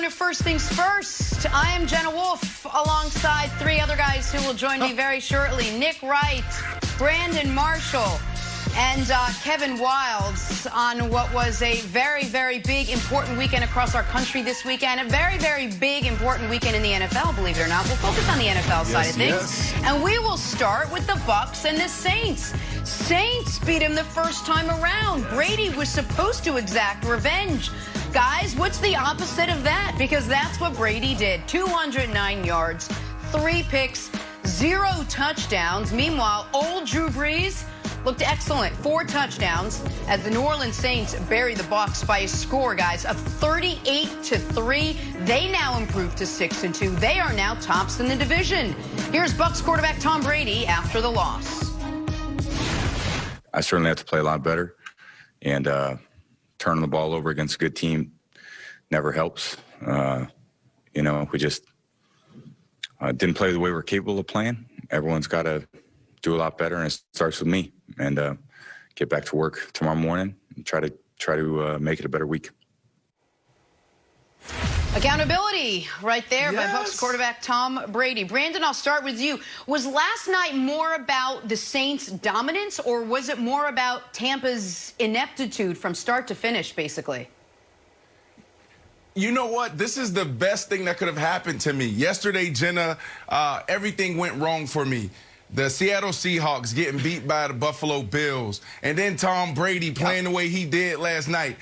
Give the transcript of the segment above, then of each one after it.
welcome to First Things First. I am Jenna Wolfe, alongside three other guys who will join me very shortly. Nick Wright, Brandon Marshall, and Kevin Wilds on what was a very, very big, important weekend across our country this weekend. A very, very big, important weekend in the NFL, believe it or not. We'll focus on the NFL side of things. Yes. And we will start with the Bucs and the Saints. Saints beat him the first time around. Brady was supposed to exact revenge. Guys, what's the opposite of that? Because that's what Brady did. 209 yards, 3 picks, 0 touchdowns. Meanwhile, old Drew Brees looked excellent. 4 touchdowns as the New Orleans Saints bury the Bucs by a score, guys, of 38-3. They now improved to 6-2. They are now tops in the division. Here's Bucs quarterback Tom Brady after the loss. I certainly have to play a lot better, and turning the ball over against a good team never helps. We just didn't play the way we're capable of playing. Everyone's got to do a lot better, and it starts with me. And get back to work tomorrow morning and try to make it a better week. Accountability right there by Bucs quarterback Tom Brady. Brandon, I'll start with you. Was last night more about the Saints' dominance, or was it more about Tampa's ineptitude from start to finish, basically? You know what? This is the best thing that could have happened to me. Yesterday, Jenna, everything went wrong for me. The Seattle Seahawks getting beat by the Buffalo Bills, and then Tom Brady playing the way he did last night.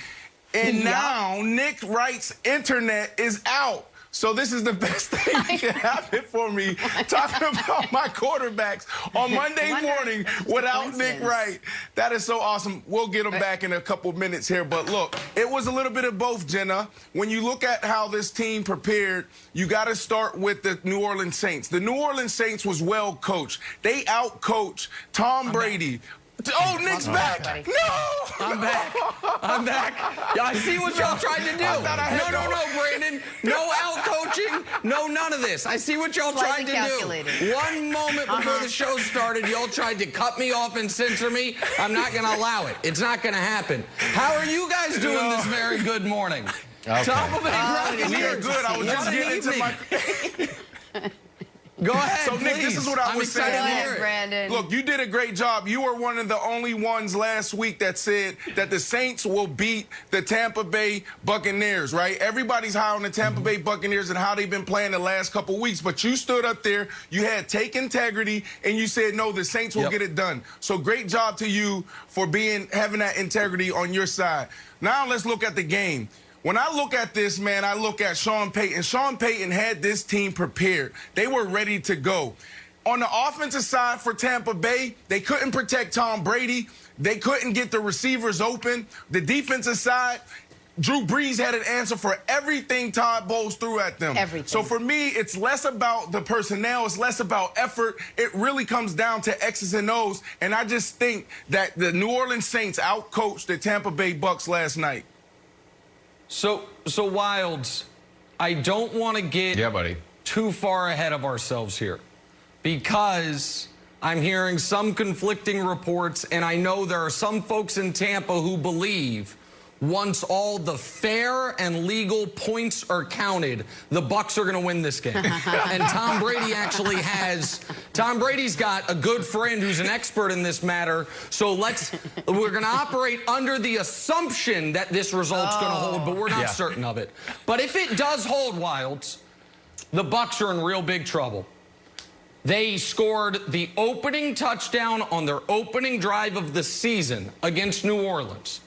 And now Nick Wright's internet is out. So this is the best thing that can happen for me, talking about my quarterbacks on Monday morning without Nick Wright. That is so awesome. We'll get him back in a couple minutes here. But look, it was a little bit of both, Jenna. When you look at how this team prepared, you got to start with the New Orleans Saints. The New Orleans Saints was well coached. They out-coached Tom Brady. Oh, Nick's back. No! I'm back. I'm back. I see what y'all tried to do. No, Brandon. No out-coaching. No, none of this. I see what y'all tried to do. One moment before the show started, y'all tried to cut me off and censor me. I'm not going to allow it. It's not going to happen. How are you guys doing this very good morning? Okay. Top of it. We are good. I was just getting into my... Go ahead, So, Nick, this is what I was saying. Brandon. Look, you did a great job. You were one of the only ones last week that said that the Saints will beat the Tampa Bay Buccaneers, right? Everybody's high on the Tampa Bay Buccaneers and how they've been playing the last couple weeks. But you stood up there, you had take integrity, and you said, no, the Saints will get it done. So great job to you for having that integrity on your side. Now let's look at the game. When I look at this, man, I look at Sean Payton. Sean Payton had this team prepared. They were ready to go. On the offensive side for Tampa Bay, they couldn't protect Tom Brady. They couldn't get the receivers open. The defensive side, Drew Brees had an answer for everything Todd Bowles threw at them. Everything. So for me, it's less about the personnel. It's less about effort. It really comes down to X's and O's. And I just think that the New Orleans Saints outcoached the Tampa Bay Bucs last night. So Wilds, I don't want to get too far ahead of ourselves here, because I'm hearing some conflicting reports, and I know there are some folks in Tampa who believe once all the fair and legal points are counted, the Bucs are going to win this game. And Tom Brady's got a good friend who's an expert in this matter. So we're going to operate under the assumption that this result's going to hold, but we're not certain of it. But if it does hold, Wilds, the Bucs are in real big trouble. They scored the opening touchdown on their opening drive of the season against New Orleans.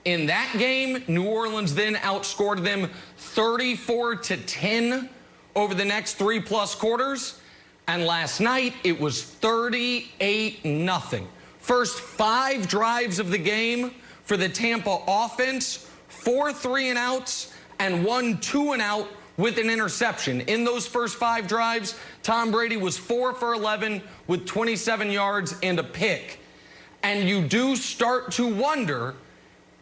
In that game, New Orleans then outscored them 34-10 over the next 3+ quarters. And last night, it was 38-0. First 5 drives of the game for the Tampa offense, 4 3-and-outs and 1 2-and-out with an interception. In those first 5 drives, Tom Brady was 4 for 11 with 27 yards and a pick. And you do start to wonder,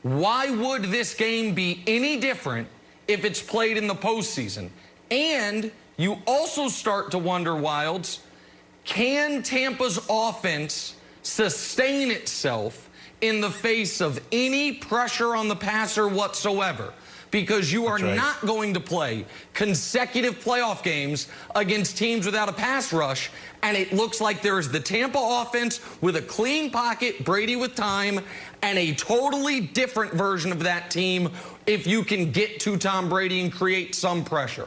why would this game be any different if it's played in the postseason? And you also start to wonder, Wilds, can Tampa's offense sustain itself in the face of any pressure on the passer whatsoever, because you are not going to play consecutive playoff games against teams without a pass rush. And it looks like there is the Tampa offense with a clean pocket, Brady with time, and a totally different version of that team if you can get to Tom Brady and create some pressure.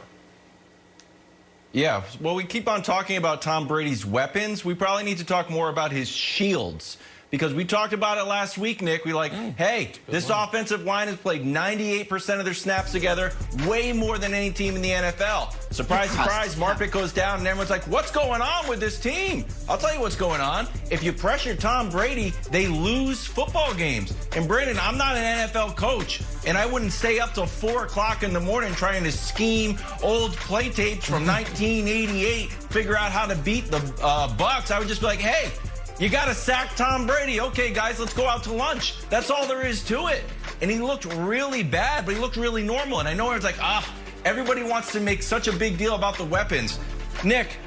Yeah, well, we keep on talking about Tom Brady's weapons. We probably need to talk more about his shields. Because we talked about it last week, Nick. We hey, this offensive line has played 98% of their snaps together, way more than any team in the NFL. Surprise, surprise, Marpick goes down, and everyone's like, what's going on with this team? I'll tell you what's going on. If you pressure Tom Brady, they lose football games. And Brandon, I'm not an NFL coach, and I wouldn't stay up till 4 o'clock in the morning trying to scheme old play tapes from 1988, figure out how to beat the Bucs. I would just be like, hey, you got to sack Tom Brady. Okay, guys, let's go out to lunch. That's all there is to it. And he looked really bad, but he looked really normal. And I know it's like, everybody wants to make such a big deal about the weapons. Nick,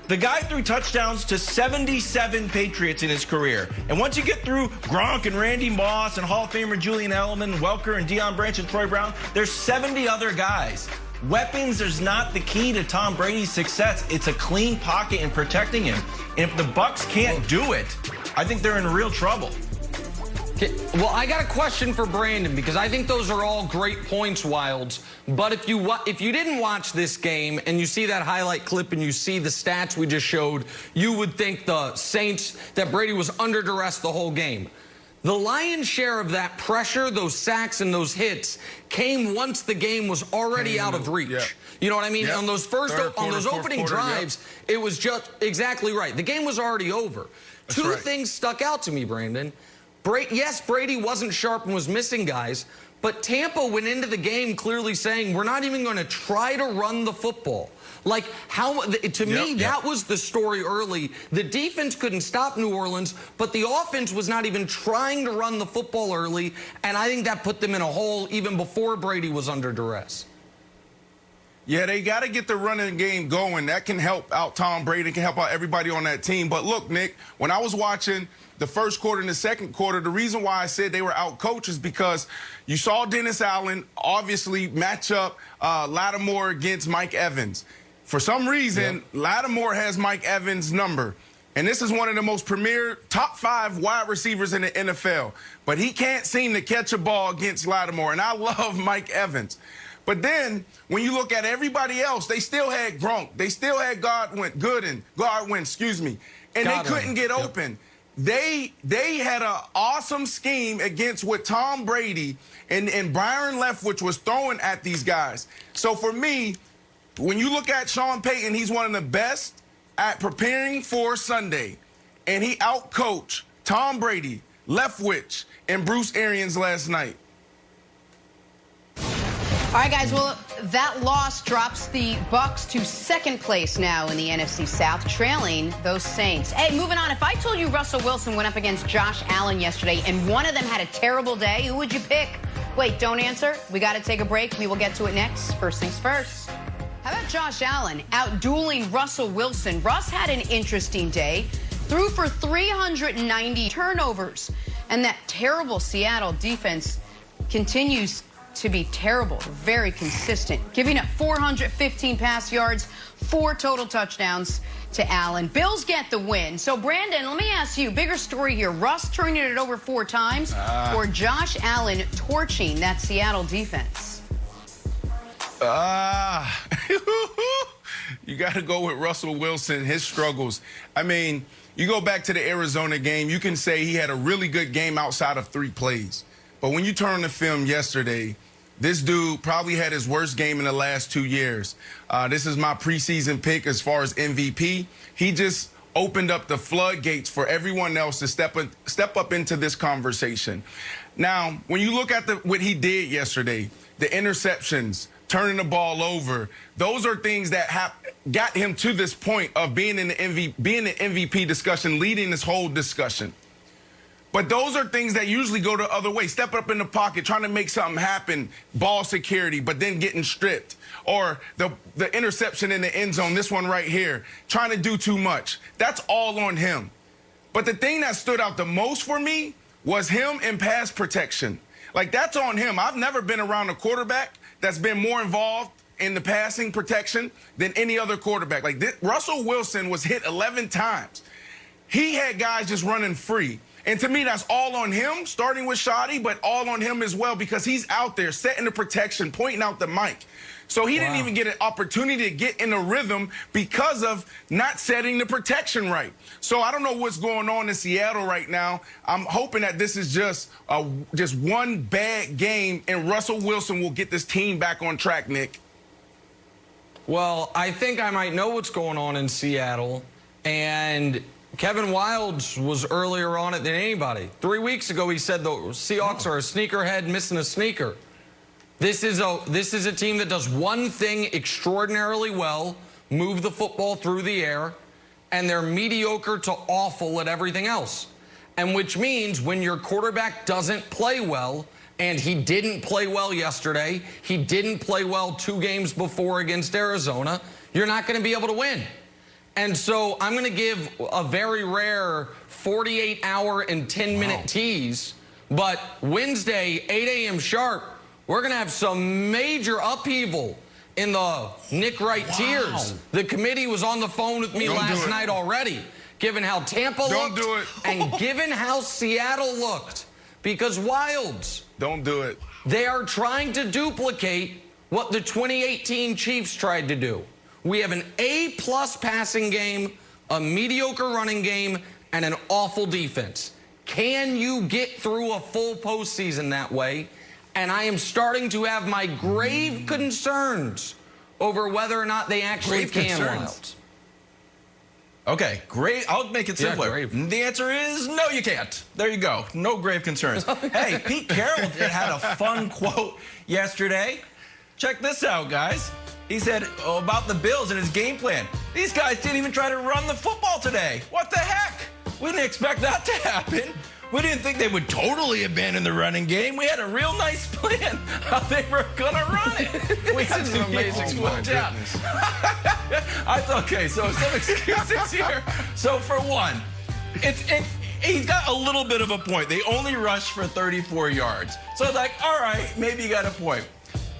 the guy threw touchdowns to 77 Patriots in his career. And once you get through Gronk and Randy Moss and Hall of Famer Julian Edelman, Welker and Deion Branch and Troy Brown, there's 70 other guys. Weapons is not the key to Tom Brady's success. It's a clean pocket and protecting him. And if the Bucs can't do it, I think they're in real trouble. Well, I got a question for Brandon, because I think those are all great points, Wilds. But if you didn't watch this game and you see that highlight clip and you see the stats we just showed, you would think the Saints, that Brady was under duress the whole game. The lion's share of that pressure, those sacks and those hits, came once the game was already out of reach. Yeah. You know what I mean? Yep. On those opening drives, it was just exactly right. The game was already over. Two things stuck out to me, Brandon. Yes, Brady wasn't sharp and was missing guys, but Tampa went into the game clearly saying, we're not even going to try to run the football. Like, to me, that was the story early. The defense couldn't stop New Orleans, but the offense was not even trying to run the football early, and I think that put them in a hole even before Brady was under duress. Yeah, they got to get the running game going. That can help out Tom Brady, can help out everybody on that team. But look, Nick, when I was watching the first quarter and the second quarter, the reason why I said they were out coached is because you saw Dennis Allen obviously match up Lattimore against Mike Evans. For some reason, Lattimore has Mike Evans' number. And this is one of the most premier top 5 wide receivers in the NFL. But he can't seem to catch a ball against Lattimore. And I love Mike Evans. But then, when you look at everybody else, they still had Gronk. They still had Godwin, and they couldn't get open. They had an awesome scheme against what Tom Brady and Byron Leftwich was throwing at these guys. So for me, when you look at Sean Payton, he's one of the best at preparing for Sunday. And he outcoached Tom Brady, Leftwich, and Bruce Arians last night. All right, guys, well, that loss drops the Bucs to second place now in the NFC South, trailing those Saints. Hey, moving on, if I told you Russell Wilson went up against Josh Allen yesterday and one of them had a terrible day, who would you pick? Wait, don't answer. We got to take a break. We will get to it next. First things first. How about Josh Allen out-dueling Russell Wilson? Russ had an interesting day, threw for 390 turnovers, and that terrible Seattle defense continues to be terrible, very consistent, giving up 415 pass yards, 4 total touchdowns to Allen. Bills get the win. So, Brandon, let me ask you, bigger story here, Russ turning it over 4 times or Josh Allen torching that Seattle defense? You got to go with Russell Wilson, his struggles. I mean, you go back to the Arizona game, you can say he had a really good game outside of 3 plays. But when you turn the film yesterday, this dude probably had his worst game in the last 2 years. This is my preseason pick as far as MVP. He just opened up the floodgates for everyone else to step up into this conversation. Now, when you look at what he did yesterday, the interceptions, turning the ball over, those are things that got him to this point of being in the MVP discussion, leading this whole discussion. But those are things that usually go the other way. Step up in the pocket, trying to make something happen, ball security, but then getting stripped. Or the interception in the end zone, this one right here, trying to do too much. That's all on him. But the thing that stood out the most for me was him in pass protection. Like, that's on him. I've never been around a quarterback that's been more involved in the passing protection than any other quarterback. Like, Russell Wilson was hit 11 times. He had guys just running free. And to me, that's all on him, starting with Shoddy, but all on him as well, because he's out there setting the protection, pointing out the mic. So he didn't even get an opportunity to get in a rhythm because of not setting the protection right. So I don't know what's going on in Seattle right now. I'm hoping that this is just one bad game and Russell Wilson will get this team back on track, Nick. Well, I think I might know what's going on in Seattle. And Kevin Wildes was earlier on it than anybody. 3 weeks ago, he said the Seahawks are a sneakerhead missing a sneaker. This is a team that does one thing extraordinarily well, move the football through the air, and they're mediocre to awful at everything else. And which means when your quarterback doesn't play well, and he didn't play well yesterday, he didn't play well 2 games before against Arizona, you're not going to be able to win. And so I'm going to give a very rare 48-hour and 10-minute tease, but Wednesday, 8 a.m. sharp, we're going to have some major upheaval in the Nick Wright tiers. The committee was on the phone with me last night already, given how Tampa looked and given how Seattle looked. Because Wildes, don't do it. They are trying to duplicate what the 2018 Chiefs tried to do. We have an A-plus passing game, a mediocre running game, and an awful defense. Can you get through a full postseason that way? And I am starting to have my grave concerns over whether or not they actually can, Wildes. Okay, great. I'll make it simpler. Yeah, the answer is no, you can't. There you go. No grave concerns. Hey, Pete Carroll had a fun quote yesterday. Check this out, guys. He said about the Bills and his game plan. These guys didn't even try to run the football today. What the heck? We didn't expect that to happen. We didn't think they would totally abandon the running game. We had a real nice plan how they were going to run it. We had some amazing worked out. Okay, so some excuses here. So for one, he's got a little bit of a point. They only rushed for 34 yards. So it's like, all right, maybe you got a point.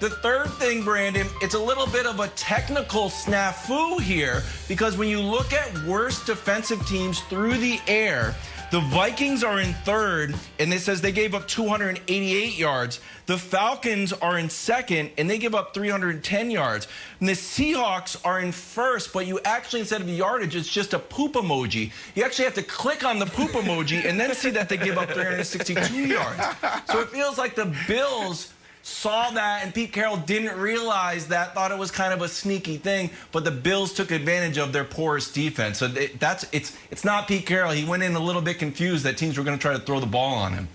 The third thing, Brandon, it's a little bit of a technical snafu here, because when you look at worst defensive teams through the air, the Vikings are in third, and it says they gave up 288 yards. The Falcons are in second, and they give up 310 yards. And the Seahawks are in first, but you actually, instead of yardage, it's just a poop emoji. You actually have to click on the poop emoji and then see that they give up 362 yards. So it feels like the Bills saw that, and Pete Carroll didn't realize that, thought it was kind of a sneaky thing, but the Bills took advantage of their porous defense. So it's not Pete Carroll. He went in a little bit confused that teams were going to try to throw the ball on him.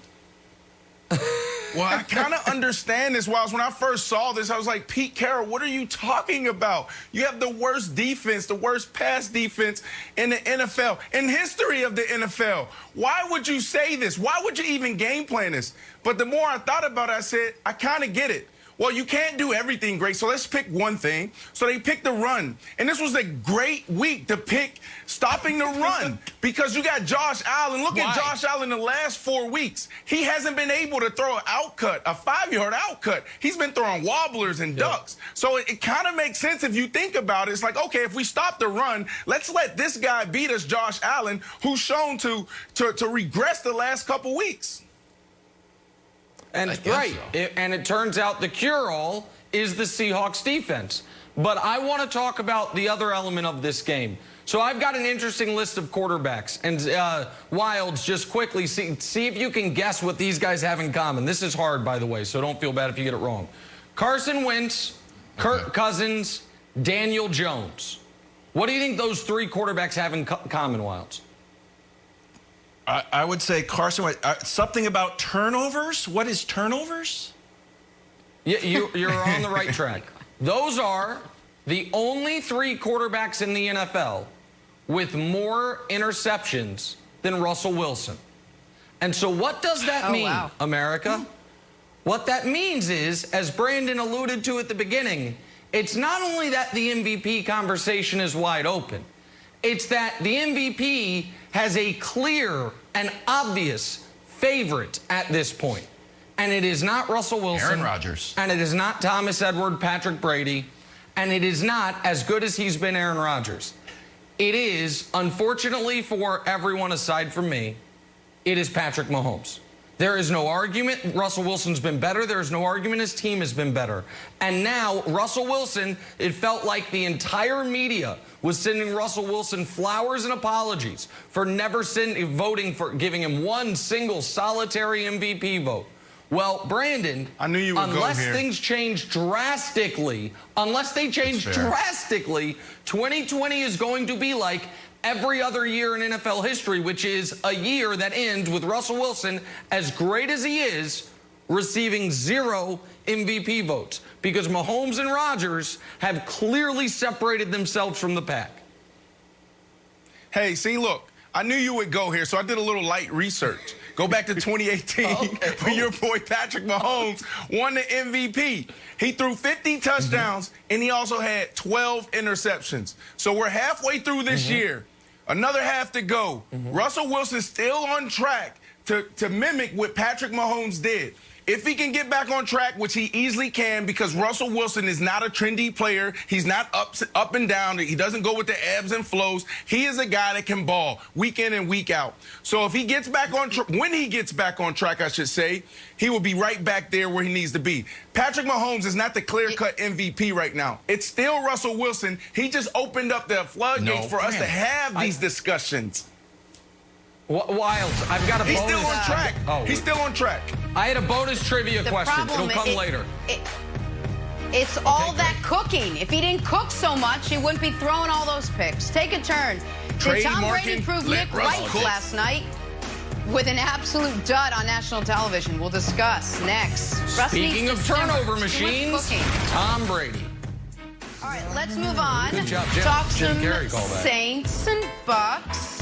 Well, I kind of understand this. When I first saw this, I was like, Pete Carroll, what are you talking about? You have the worst defense, the worst pass defense in the NFL, in history of the NFL. Why would you say this? Why would you even game plan this? But the more I thought about it, I said, I kind of get it. Well, you can't do everything great, so let's pick one thing. So they picked the run. And this was a great week to pick stopping the run, because you got Josh Allen. Look at Josh Allen the last 4 weeks. He hasn't been able to throw an outcut, a 5-yard outcut. He's been throwing wobblers and ducks. So it kind of makes sense if you think about it. It's like, okay, if we stop the run, let's let this guy beat us, Josh Allen, who's shown to regress the last couple weeks. And and it turns out the cure-all is the Seahawks defense. But I want to talk about the other element of this game. So I've got an interesting list of quarterbacks. And Wildes, just quickly, see if you can guess what these guys have in common. This is hard, by the way, so don't feel bad if you get it wrong. Carson Wentz, Kirk Cousins, Daniel Jones. What do you think those 3 quarterbacks have in common, Wildes? I would say Carson, something about turnovers. What is turnovers? Yeah, you're on the right track. Those are the only 3 quarterbacks in the NFL with more interceptions than Russell Wilson. And so what does that mean, America? What that means is, as Brandon alluded to at the beginning, it's not only that the MVP conversation is wide open, it's that the MVP has a clear and obvious favorite at this point. And it is not Russell Wilson. Aaron Rodgers. And it is not Thomas Edward Patrick Brady. And it is not, as good as he's been, Aaron Rodgers. It is, unfortunately for everyone aside from me, it is Patrick Mahomes. There is no argument Russell Wilson's been better. There is no argument his team has been better. And now, Russell Wilson, it felt like the entire media was sending Russell Wilson flowers and apologies for never voting for giving him one single solitary MVP vote. Well, Brandon, I knew you would unless go here. things change drastically, 2020 is going to be like every other year in NFL history, which is a year that ends with Russell Wilson, as great as he is, receiving 0 MVP votes, because Mahomes and Rodgers have clearly separated themselves from the pack. Hey, see, look, I knew you would go here, so I did a little light research. Go back to 2018 when your boy Patrick Mahomes won the MVP. He threw 50 touchdowns, and he also had 12 interceptions. So we're halfway through this year. Another half to go. Russell Wilson's still on track to mimic what Patrick Mahomes did. If he can get back on track, which he easily can, because Russell Wilson is not a trendy player. He's not up and down. He doesn't go with the ebbs and flows. He is a guy that can ball week in and week out. So if he gets back on when he gets back on track, I should say, he will be right back there where he needs to be. Patrick Mahomes is not the clear-cut MVP right now. It's still Russell Wilson. He just opened up the floodgates for us to have these discussions. Wild, I've got a bonus. He's still on track. He's still on track. I had a bonus trivia question. It'll come later. It's all that cooking. If he didn't cook so much, he wouldn't be throwing all those picks. Take a turn. Did Tom Brady prove Nick Wright last night with an absolute dud on national television? We'll discuss next. Speaking of turnover machines, Tom Brady. All right, let's move on. Good job, Jim. Talk Jim some Carrey called that. Saints and Bucs.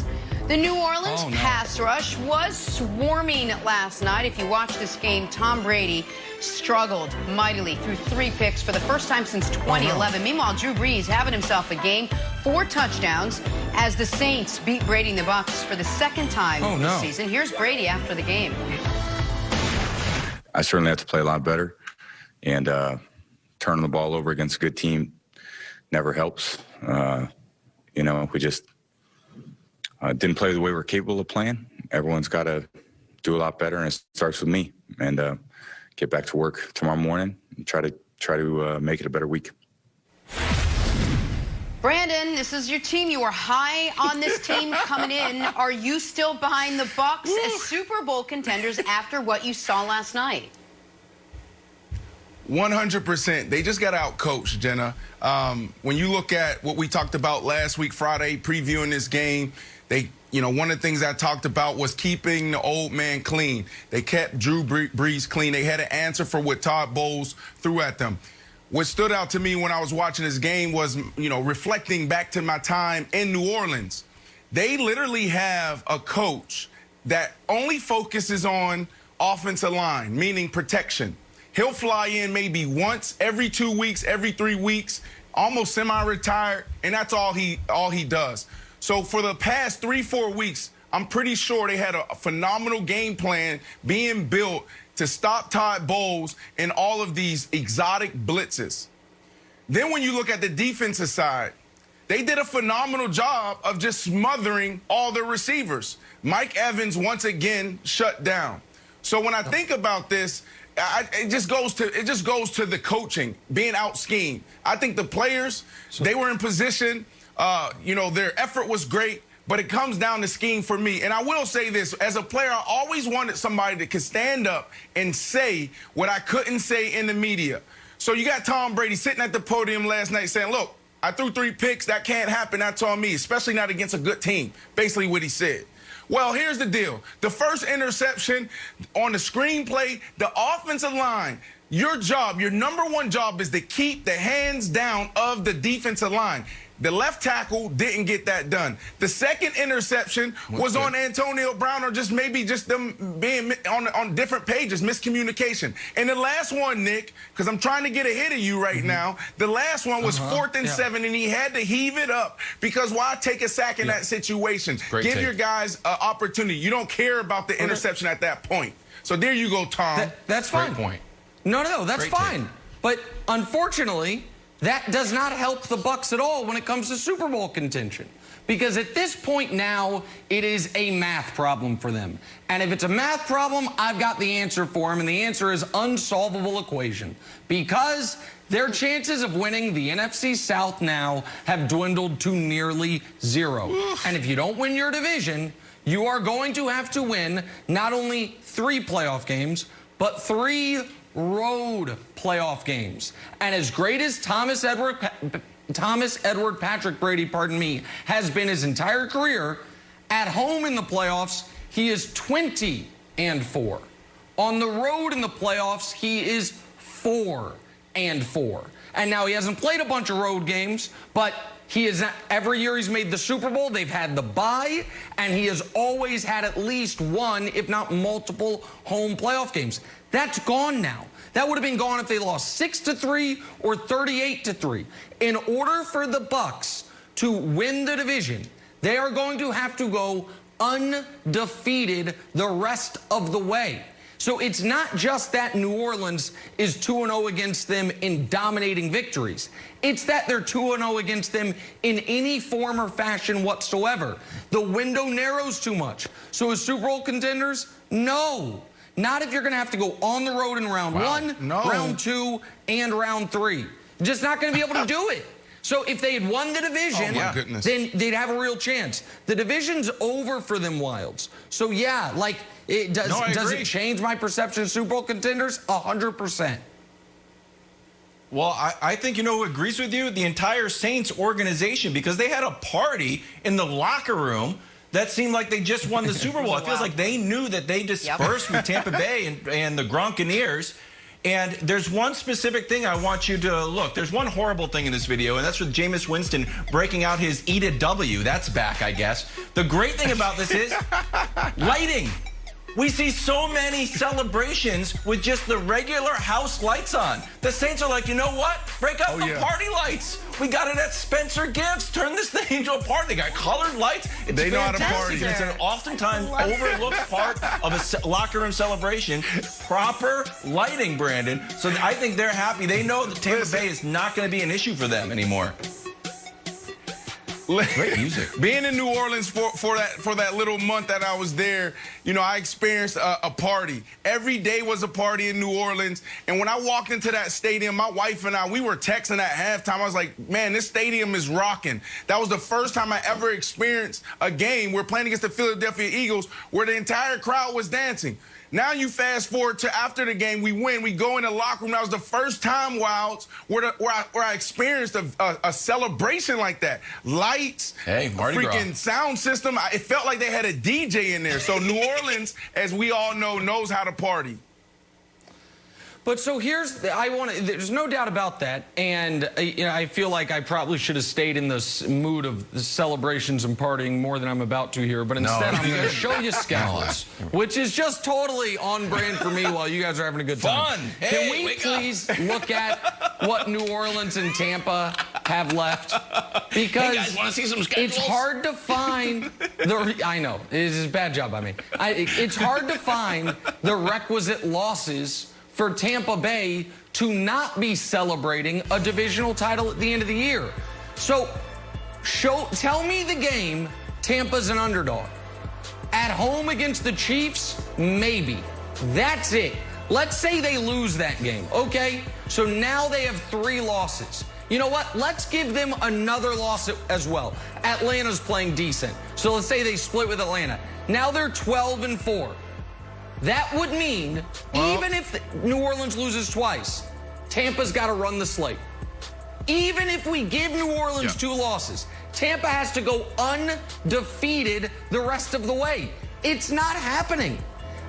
The New Orleans pass rush was swarming last night. If you watch this game, Tom Brady struggled mightily through 3 picks for the first time since 2011. Meanwhile, Drew Brees having himself a game, 4 touchdowns, as the Saints beat Brady and the Bucs for the second time this season. Here's Brady after the game. I certainly have to play a lot better, and turning the ball over against a good team never helps. We just didn't play the way we're capable of playing. Everyone's got to do a lot better, and it starts with me. And get back to work tomorrow morning and try to make it a better week. Brandon, this is your team. You were high on this team coming in. Are you still behind the Bucs as Super Bowl contenders after what you saw last night? 100%. They just got out-coached, Jenna. When you look at what we talked about last week, Friday, previewing this game, one of the things I talked about was keeping the old man clean. They kept Drew Brees clean. They had an answer for what Todd Bowles threw at them. What stood out to me when I was watching this game was, reflecting back to my time in New Orleans. They literally have a coach that only focuses on offensive line, meaning protection. He'll fly in maybe once every 2 weeks, every 3 weeks, almost semi-retired, and that's all he does. So for the past 3-4 weeks, I'm pretty sure they had a phenomenal game plan being built to stop Todd Bowles and all of these exotic blitzes. Then when you look at the defensive side, they did a phenomenal job of just smothering all their receivers. Mike Evans, once again, shut down. So when I think about this, it just goes to the coaching, being out-schemed. I think the players, they were in position. Their effort was great, but it comes down to scheme for me. And I will say this, as a player, I always wanted somebody that could stand up and say what I couldn't say in the media. So you got Tom Brady sitting at the podium last night saying, look, I threw 3 picks. That can't happen. That's on me, especially not against a good team. Basically what he said. Well, here's the deal. The first interception on the screenplay, the offensive line, your number one job is to keep the hands down of the defensive line. The left tackle didn't get that done. The second interception was on Antonio Brown, or just maybe just them being on different pages, miscommunication. And the last one, Nick, because I'm trying to get ahead of you right now, the last one was 4th and 7, and he had to heave it up because why take a sack in that situation? Give your guys an opportunity. You don't care about the interception at that point. So there you go, Tom. That's fine. Great point. No, that's fine. But unfortunately, that does not help the Bucs at all when it comes to Super Bowl contention. Because at this point now, it is a math problem for them. And if it's a math problem, I've got the answer for them, and the answer is unsolvable equation. Because their chances of winning the NFC South now have dwindled to nearly 0. And if you don't win your division, you are going to have to win not only 3 playoff games, but 3 road playoff games. And as great as Thomas Edward Patrick Brady, has been his entire career, at home in the playoffs, he is 20-4. On the road in the playoffs, he is 4-4. And now he hasn't played a bunch of road games, but he is every year he's made the Super Bowl, they've had the bye, and he has always had at least one, if not multiple, home playoff games. That's gone now. That would have been gone if they lost 6-3 or 38-3. In order for the Bucs to win the division, they are going to have to go undefeated the rest of the way. So it's not just that New Orleans is 2-0 against them in dominating victories. It's that they're 2-0 against them in any form or fashion whatsoever. The window narrows too much. So as Super Bowl contenders, no. Not if you're going to have to go on the road in round 1, round 2, and round 3. You're just not going to be able to do it. So if they had won the division, then they'd have a real chance. The division's over for them Wilds. So yeah, like, does it change my perception of Super Bowl contenders? 100%. Well, I think, you know who agrees with you? The entire Saints organization, because they had a party in the locker room that seemed like they just won the Super Bowl. It feels like they knew that they dispersed with Tampa Bay and the Gronkaneers. And there's one specific thing I want you to look. There's one horrible thing in this video, and that's with Jameis Winston breaking out his Eat a W. That's back, I guess. The great thing about this is lighting. We see so many celebrations with just the regular house lights on. The Saints are like, you know what? Break out the party lights. We got it at Spencer Gifts. Turn this thing into a party. They got colored lights. It's they know how to party. It's an oftentimes overlooked part of a locker room celebration. Proper lighting, Brandon. So I think they're happy. They know that Tampa Bay is not going to be an issue for them anymore. Great music. Being in New Orleans for that little month that I was there, you know, I experienced a party. Every day was a party in New Orleans. And when I walked into that stadium, my wife and I, we were texting at halftime. I was like, man, this stadium is rocking. That was the first time I ever experienced a game. We're playing against the Philadelphia Eagles where the entire crowd was dancing. Now you fast forward to after the game, we win. We go in the locker room. That was the first time, Wilds, where I experienced a celebration like that. Lights, freaking sound system. It felt like they had a DJ in there. So New Orleans, as we all know, knows how to party. But so there's no doubt about that. And I feel like I probably should have stayed in this mood of the celebrations and partying more than I'm about to here. But instead, I'm going to show you scouts, which is just totally on brand for me while you guys are having a good time. Fun. Can we please look at what New Orleans and Tampa have left? Because hey guys, want to see some schedules? It's hard to find I know. It's a bad job by me. It's hard to find the requisite losses for Tampa Bay to not be celebrating a divisional title at the end of the year. So tell me the game Tampa's an underdog. At home against the Chiefs, maybe. That's it. Let's say they lose that game, okay? So now they have 3 losses. You know what? Let's give them another loss as well. Atlanta's playing decent. So let's say they split with Atlanta. Now they're 12-4. That would mean, even if New Orleans loses twice, Tampa's got to run the slate. Even if we give New Orleans 2 losses, Tampa has to go undefeated the rest of the way. It's not happening.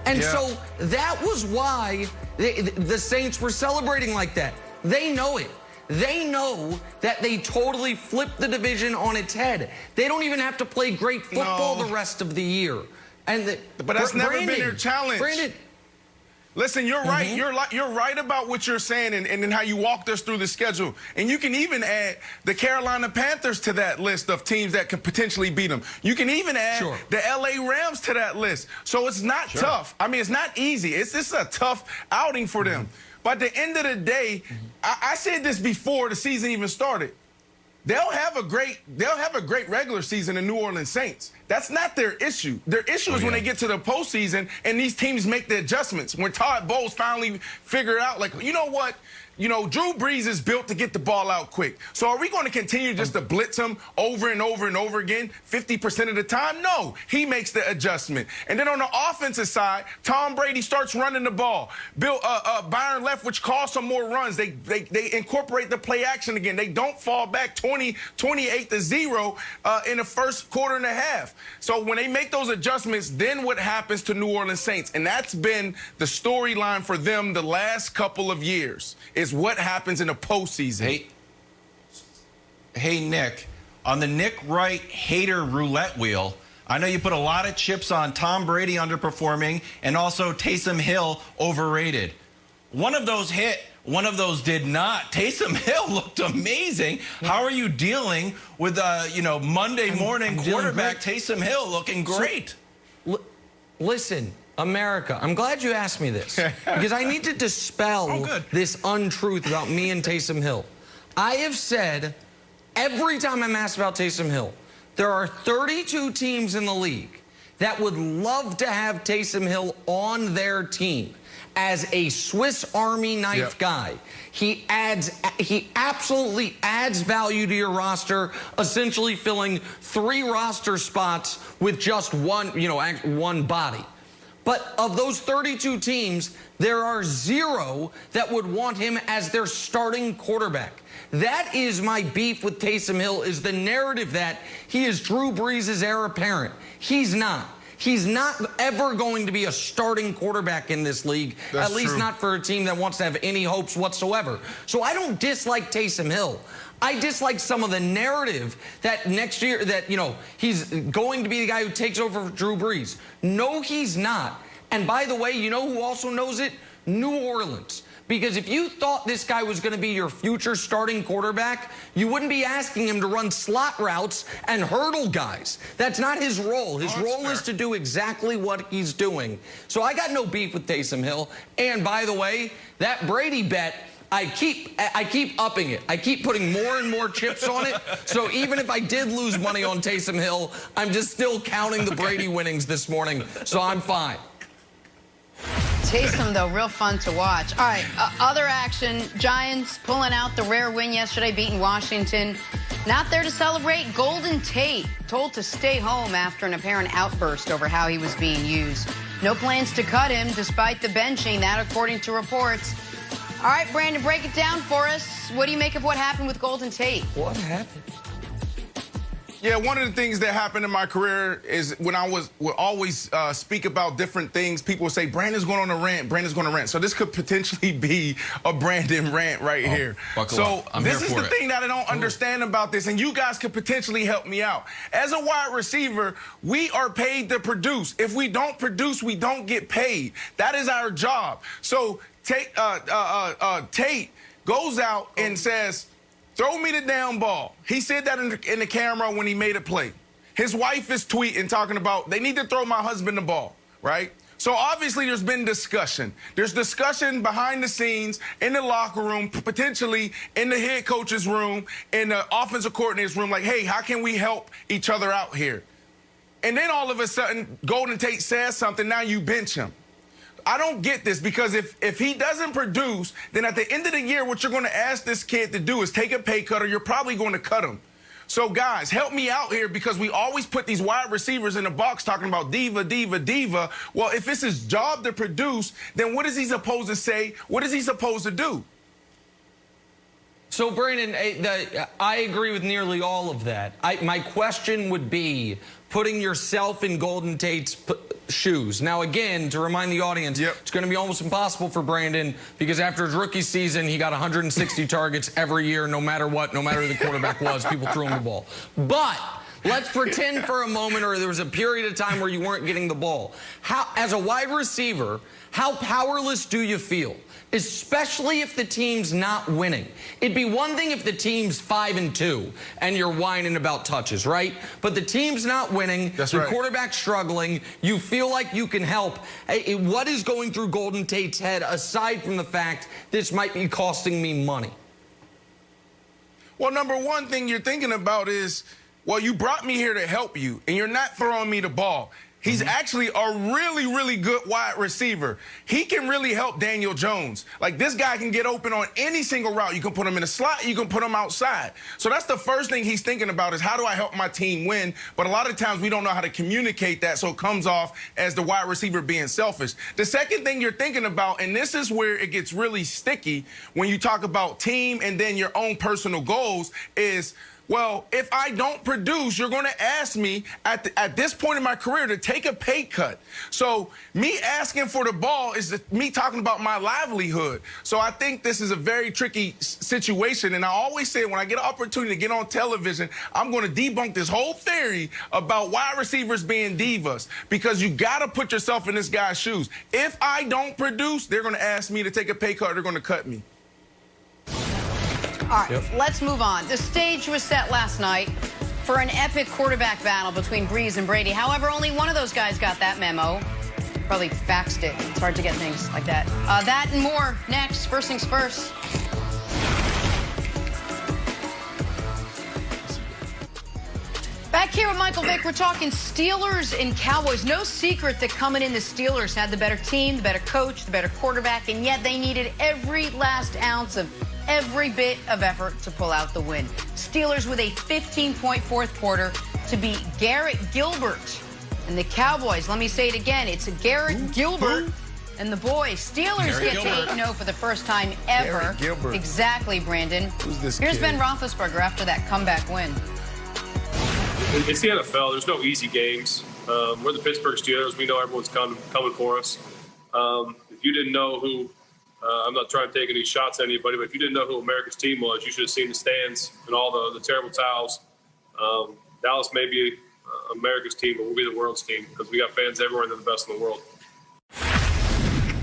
And so that was why the Saints were celebrating like that. They know it. They know that they totally flipped the division on its head. They don't even have to play great football the rest of the year. But that's never been their challenge. Brandon, listen, you're right. You're right about what you're saying and then how you walked us through the schedule. And you can even add the Carolina Panthers to that list of teams that could potentially beat them. You can even add the LA Rams to that list. So it's not tough. I mean, it's not easy. It's just a tough outing for them. But at the end of the day, I said this before the season even started. They'll have a great regular season, the New Orleans Saints. That's not their issue. Their issue is when they get to the postseason and these teams make the adjustments. When Todd Bowles finally figured out, like, you know what? You know, Drew Brees is built to get the ball out quick. So are we going to continue just to blitz him over and over and over again 50% of the time? No, he makes the adjustment. And then on the offensive side, Tom Brady starts running the ball. Byron Leftwich calls some more runs. They incorporate the play action again. They don't fall back 28-0 in the first quarter and a half. So when they make those adjustments, then what happens to New Orleans Saints? And that's been the storyline for them the last couple of years. Is what happens in the postseason. Hey, Nick, on the Nick Wright hater roulette wheel, I know you put a lot of chips on Tom Brady underperforming and also Taysom Hill overrated. One of those hit, one of those did not. Taysom Hill looked amazing. How are you dealing with, Monday morning quarterback Taysom Hill looking great? Listen, America, I'm glad you asked me this because I need to dispel this untruth about me and Taysom Hill. I have said every time I'm asked about Taysom Hill, there are 32 teams in the league that would love to have Taysom Hill on their team as a Swiss Army knife guy. He absolutely adds value to your roster, essentially filling 3 roster spots with just one body. But of those 32 teams, there are 0 that would want him as their starting quarterback. That is my beef with Taysom Hill, is the narrative that he is Drew Brees' heir apparent. He's not. He's not ever going to be a starting quarterback in this league, at least not for a team that wants to have any hopes whatsoever. So I don't dislike Taysom Hill. I dislike some of the narrative that next year that, he's going to be the guy who takes over for Drew Brees. No, he's not. And by the way, you know who also knows it? New Orleans. Because if you thought this guy was going to be your future starting quarterback, you wouldn't be asking him to run slot routes and hurdle guys. That's not his role. His role is to do exactly what he's doing. So I got no beef with Taysom Hill. And by the way, that Brady bet, I keep upping it. I keep putting more and more chips on it. So even if I did lose money on Taysom Hill, I'm just still counting the Brady winnings this morning. So I'm fine. Taysom, though, real fun to watch. All right, other action. Giants pulling out the rare win yesterday, beating Washington. Not there to celebrate. Golden Tate told to stay home after an apparent outburst over how he was being used. No plans to cut him despite the benching, that according to reports. All right, Brandon, break it down for us. What do you make of what happened with Golden Tate? What happened? Yeah, one of the things that happened in my career is when I would always speak about different things, people would say, Brandon's going on a rant, Brandon's going to rant. So this could potentially be a Brandon rant right here. So this is the thing that I don't understand about this, and you guys could potentially help me out. As a wide receiver, we are paid to produce. If we don't produce, we don't get paid. That is our job. So Tate goes out and says, throw me the down ball. He said that in the camera when he made a play. His wife is tweeting, talking about, they need to throw my husband the ball, right? So obviously there's been discussion. There's discussion behind the scenes, in the locker room, potentially in the head coach's room, in the offensive coordinator's room, like, hey, how can we help each other out here? And then all of a sudden, Golden Tate says something, now you bench him. I don't get this, because if he doesn't produce, then at the end of the year, what you're going to ask this kid to do is take a pay cut, or you're probably going to cut him. So, guys, help me out here, because we always put these wide receivers in the box talking about diva, diva, diva. Well, if it's his job to produce, then what is he supposed to say? What is he supposed to do? So, Brandon, I agree with nearly all of that. My question would be, putting yourself in Golden Tate's shoes. Now, again, to remind the audience, it's going to be almost impossible for Brandon because after his rookie season, he got 160 targets every year, no matter what, no matter who the quarterback was, people threw him the ball. But let's pretend for a moment, or there was a period of time where you weren't getting the ball. As a wide receiver, how powerless do you feel? Especially if the team's not winning. It'd be one thing if the team's 5-2 and you're whining about touches, right? But the team's not winning. That's the right. quarterback's struggling. You feel like you can help. What is going through Golden Tate's head aside from the fact this might be costing me money? Well, number one thing you're thinking about is, well, you brought me here to help you, and you're not throwing me the ball. He's actually a really, really good wide receiver. He can really help Daniel Jones. Like, this guy can get open on any single route. You can put him in a slot, you can put him outside. So that's the first thing he's thinking about is, how do I help my team win? But a lot of times we don't know how to communicate that, so it comes off as the wide receiver being selfish. The second thing you're thinking about, and this is where it gets really sticky when you talk about team and then your own personal goals, is, well, if I don't produce, you're going to ask me at this point in my career to take a pay cut. So me asking for the ball is me talking about my livelihood. So I think this is a very tricky situation. And I always say when I get an opportunity to get on television, I'm going to debunk this whole theory about wide receivers being divas, because you got to put yourself in this guy's shoes. If I don't produce, they're going to ask me to take a pay cut. They're going to cut me. All right, let's move on. The stage was set last night for an epic quarterback battle between Brees and Brady. However, only one of those guys got that memo. Probably faxed it. It's hard to get things like that. That and more next. First things first. Back here with Michael Vick, we're talking Steelers and Cowboys. No secret that coming in, the Steelers had the better team, the better coach, the better quarterback, and yet they needed every last ounce of every bit of effort to pull out the win. Steelers with a 15-point fourth quarter to beat Garrett Gilbert. And the Cowboys, let me say it again, it's Garrett Gilbert and the boys. Steelers get to 8-0 for the first time ever. Garrett Gilbert. Exactly, Brandon. Who's this Here's kid? Ben Roethlisberger after that comeback win. It's the NFL. There's no easy games. We're the Pittsburgh Steelers. We know everyone's coming for us. If you didn't know who, I'm not trying to take any shots at anybody, but if you didn't know who America's team was, you should have seen the stands and all the terrible towels. Dallas may be America's team, but we'll be the world's team because we got fans everywhere and they're the best in the world.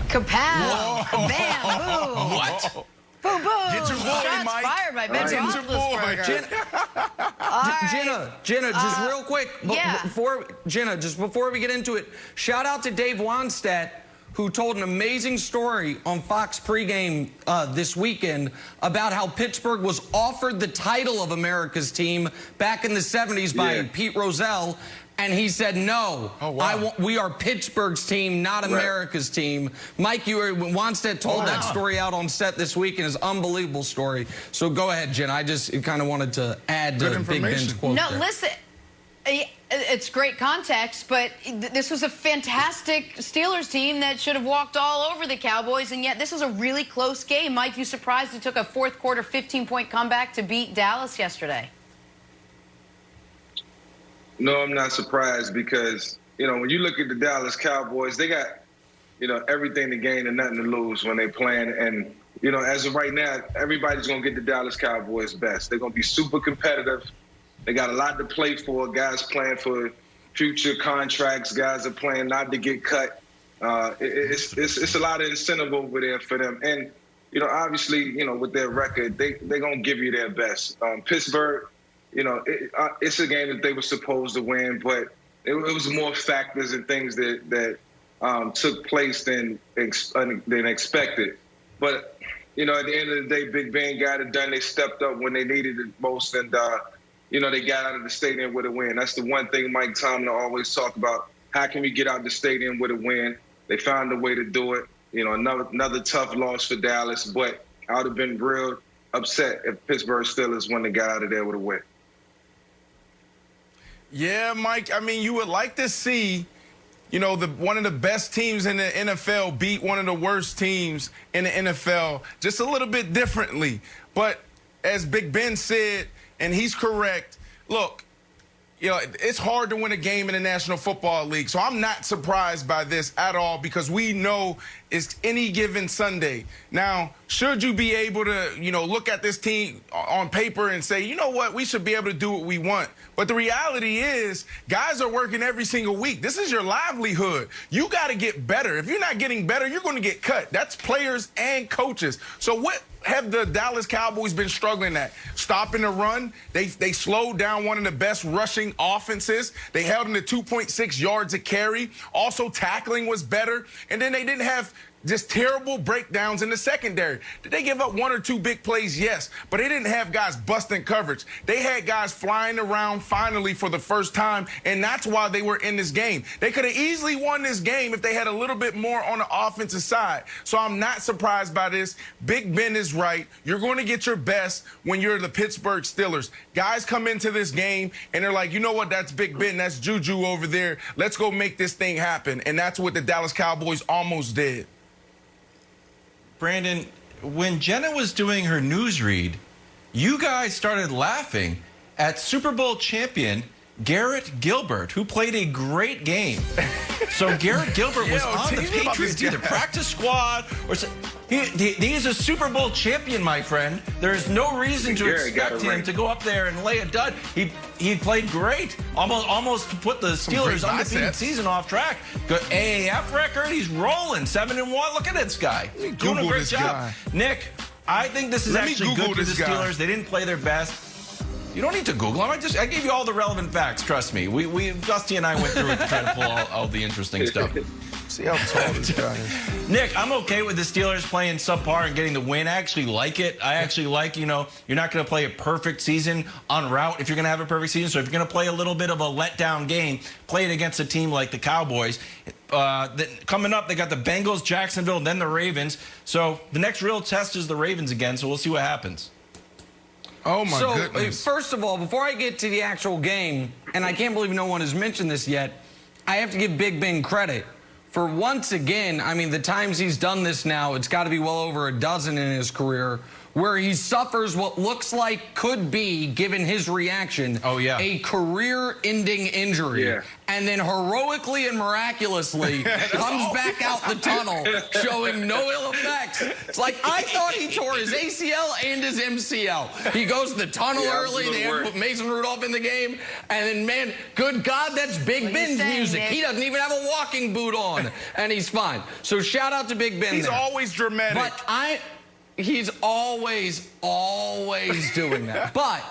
Kapow! Bam! Boom! What? Boom! Boom! Get your boy, Shots Mike. fired by Ben Get your boy. Roethlisberger. Jenna, just real quick, before we get into it, shout out to Dave Wannstedt, who told an amazing story on Fox pregame this weekend about how Pittsburgh was offered the title of America's team back in the 70s by Pete Rozelle, and he said, no, we are Pittsburgh's team, not America's team. Mike, Wannstedt told that story out on set this week, and it's an unbelievable story. So go ahead, Jen. I just kind of wanted to add to Big Ben's quote No, there. listen. It's great context, but this was a fantastic Steelers team that should have walked all over the Cowboys, and yet this was a really close game. Mike, you surprised it took a fourth quarter 15-point comeback to beat Dallas yesterday? No, I'm not surprised because, when you look at the Dallas Cowboys, they got, everything to gain and nothing to lose when they playing. And, as of right now, everybody's going to get the Dallas Cowboys best. They're going to be super competitive. They got a lot to play for. Guys playing for future contracts. Guys are playing not to get cut. It's a lot of incentive over there for them. And, obviously, with their record, they're going to give you their best. Pittsburgh, it's a game that they were supposed to win, but it was more factors and things that took place than expected. But, at the end of the day, Big Ben got it done. They stepped up when they needed it most, and, they got out of the stadium with a win. That's the one thing Mike Tomlin always talk about. How can we get out of the stadium with a win? They found a way to do it. Another tough loss for Dallas, but I would have been real upset if Pittsburgh Steelers wouldn't have got out of there with a win. Yeah, Mike, you would like to see, one of the best teams in the NFL beat one of the worst teams in the NFL just a little bit differently. But as Big Ben said, and he's correct, look, you know, it's hard to win a game in the National Football League. So I'm not surprised by this at all because we know it's any given Sunday. Now, should you be able to, you know, look at this team on paper and say, you know what, we should be able to do what we want. But the reality is guys are working every single week. This is your livelihood. You got to get better. If you're not getting better, you're going to get cut. That's players and coaches. So what have the Dallas Cowboys been struggling at? Stopping the run. They slowed down one of the best rushing offenses. They held them to 2.6 yards a carry. Also, tackling was better. And then they didn't have just terrible breakdowns in the secondary. Did they give up one or two big plays? Yes. But they didn't have guys busting coverage. They had guys flying around finally for the first time, and that's why they were in this game. They could have easily won this game if they had a little bit more on the offensive side. So I'm not surprised by this. Big Ben is right. You're going to get your best when you're the Pittsburgh Steelers. Guys come into this game, and they're like, you know what, that's Big Ben. That's Juju over there. Let's go make this thing happen. And that's what the Dallas Cowboys almost did. Brandon, when Jenna was doing her newsread, you guys started laughing at Super Bowl champion Garrett Gilbert, who played a great game. So Garrett Gilbert was on the Patriots, either practice squad or he is a Super Bowl champion, my friend. There's no reason to expect him to go up there and lay a dud. He played great, almost to put the Steelers' undefeated season off track. Good AAF record, he's rolling 7-1. Look at this guy, doing a great job. Nick, I think this is actually good for the Steelers. They didn't play their best. You don't need to Google him. I gave you all the relevant facts. Trust me. Dusty and I went through it to try to pull all the interesting stuff. See how tall this guy is. Nick, I'm okay with the Steelers playing subpar and getting the win. I actually like it. I actually like, you know, you're not going to play a perfect season en route if you're going to have a perfect season. So if you're going to play a little bit of a letdown game, play it against a team like the Cowboys. Coming up, they got the Bengals, Jacksonville, and then the Ravens. So the next real test is the Ravens again. So we'll see what happens. Oh, my goodness. First of all, before I get to the actual game, and I can't believe no one has mentioned this yet, I have to give Big Ben credit. For once again, I mean, the times he's done this now, it's got to be well over a dozen in his career, where he suffers what looks like could be, given his reaction, a career-ending injury, and then heroically and miraculously comes back out the tunnel showing no ill effects. It's like, I thought he tore his ACL and his MCL. He goes to the tunnel early, they have to put Mason Rudolph in the game, and then, man, good God, that's Big Ben's music. Nick? He doesn't even have a walking boot on, and he's fine. So shout out to Big Ben. He's always dramatic. But he's always doing that. But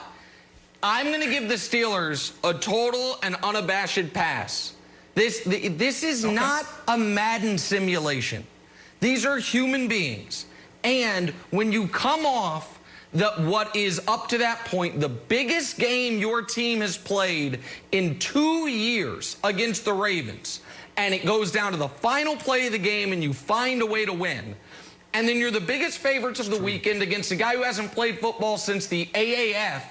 I'm going to give the Steelers a total and unabashed pass. This is not a Madden simulation. These are human beings. And when you come off what is up to that point the biggest game your team has played in 2 years against the Ravens, and it goes down to the final play of the game and you find a way to win, and then you're the biggest favorites of the weekend against a guy who hasn't played football since the AAF,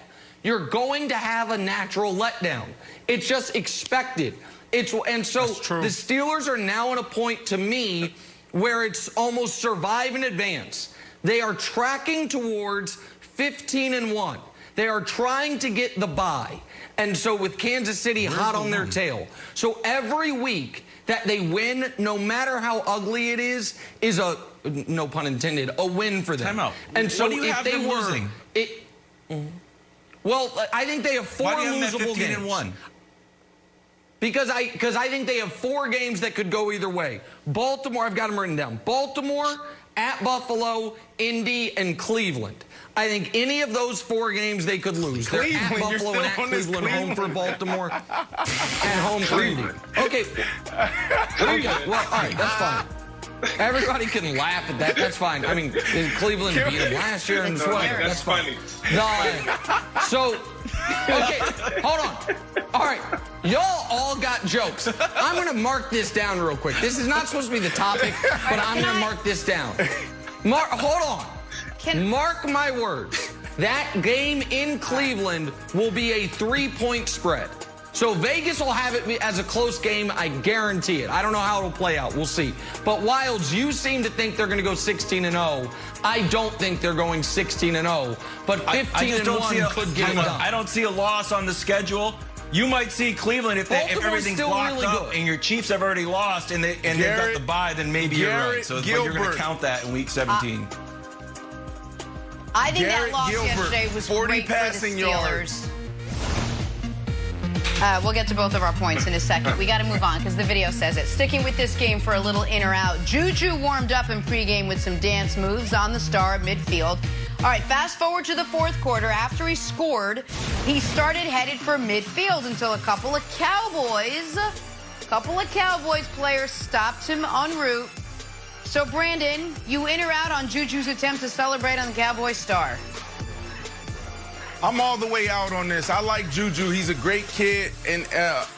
you're going to have a natural letdown. It's just expected. And so the Steelers are now at a point, to me, where it's almost survive in advance. They are tracking towards 15-1. They are trying to get the bye. And so with Kansas City hot on their tail. So every week that they win, no matter how ugly it is a, no pun intended, a win for them. Time out. And so what do you have them losing? Well, I think they have 4 losable games. 15-1? Because I think they have 4 games that could go either way. Baltimore, I've got them written down. Baltimore, at Buffalo, Indy, and Cleveland. I think any of those 4 games they could lose. They're at Buffalo and at Cleveland, home for Baltimore, and home for Indy. Okay. Well, all right, that's fine. Everybody can laugh at that. That's fine. I mean, Cleveland beat them last year in the sweater. That's funny. So, okay, hold on. All right, y'all all got jokes. I'm going to mark this down real quick. This is not supposed to be the topic, but I'm going to mark this down. Hold on. Mark my words. That game in Cleveland will be a 3-point spread. So Vegas will have it as a close game. I guarantee it. I don't know how it'll play out. We'll see. But Wilds, you seem to think they're going to go 16-0. I don't think they're going 16-0. But 15-1 could get it done. I don't see a loss on the schedule. You might see Cleveland if everything's still locked really up good. and your Chiefs have already lost and they've got the bye, then maybe you're right. So but you're going to count that in Week 17. I think that Garrett loss Gilbert, yesterday was 40 great for the passing yards. Steelers. We'll get to both of our points in a second. We got to move on because the video says it. Sticking with this game for a little in or out. Juju warmed up in pregame with some dance moves on the star at midfield. All right, fast forward to the fourth quarter. After he scored, he started headed for midfield until a couple of Cowboys players stopped him en route. So, Brandon, you in or out on Juju's attempt to celebrate on the Cowboys star? I'm all the way out on this. I like Juju. He's a great kid, and